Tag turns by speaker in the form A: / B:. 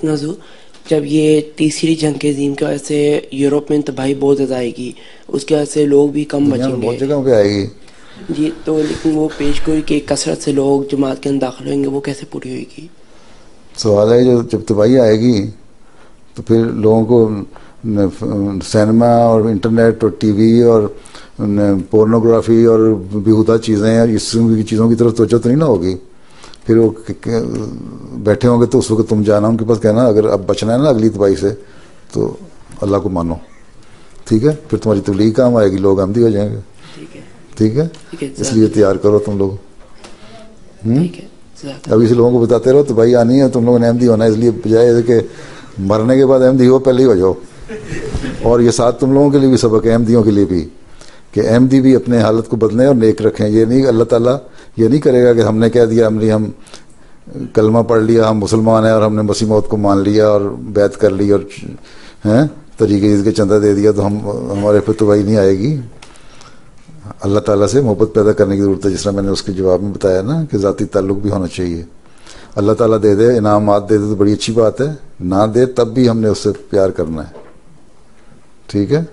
A: نازو جب یہ تیسری جنگ عظیم کی وجہ سے یورپ میں تباہی بہت زیادہ آئے گی, اس کی وجہ سے لوگ بھی کم بچیں گے,
B: بہت جگہوں پہ آئے گی
A: جی, تو لیکن وہ پیش گوئی کہ کثرت سے لوگ جماعت کے اندر داخل ہوئیں گے, وہ کیسے پوری ہوئے گی؟
B: سوال ہے جب تباہی آئے گی تو پھر لوگوں کو سینما اور انٹرنیٹ اور ٹی وی اور پورنوگرافی اور بیہودہ چیزیں اور اس کی چیزوں کی طرف توجہ تو نہیں نہ ہوگی. پھر وہ بیٹھے ہوں گے تو اس وقت تم جانا ان کے پاس کہنا اگر اب بچنا ہے نا اگلی تباہی سے تو اللہ کو مانو, ٹھیک ہے, پھر تمہاری تبلیغ کام آئے گی, لوگ احمدی ہو جائیں گے, ٹھیک ہے, اس لیے تیار کرو تم لوگ. ابھی سے لوگوں کو بتاتے رہو تباہی آنی ہے, تم لوگوں نے احمدی ہونا ہے, اس لیے بجائے کہ مرنے کے بعد احمدی ہو پہلے ہی ہو جاؤ. اور یہ ساتھ تم لوگوں کے لیے بھی سبق ہے, احمدیوں کے لیے بھی, کہ احمدی بھی اپنے حالت کو بدلیں اور نیک رکھیں. یہ نہیں, اللہ تعالیٰ یہ نہیں کرے گا کہ ہم نے کہہ دیا ہم کلمہ پڑھ لیا, ہم مسلمان ہیں اور ہم نے مسیح موت کو مان لیا اور بیعت کر لی اور طریقے کے چندہ دے دیا تو ہمارے پہ تباہی نہیں آئے گی. اللہ تعالیٰ سے محبت پیدا کرنے کی ضرورت ہے, جس طرح میں نے اس کے جواب میں بتایا نا کہ ذاتی تعلق بھی ہونا چاہیے. اللہ تعالیٰ دے دے, انعامات دے دے تو بڑی اچھی بات ہے, نہ دے تب بھی ہم نے اس سے پیار کرنا ہے, ٹھیک ہے.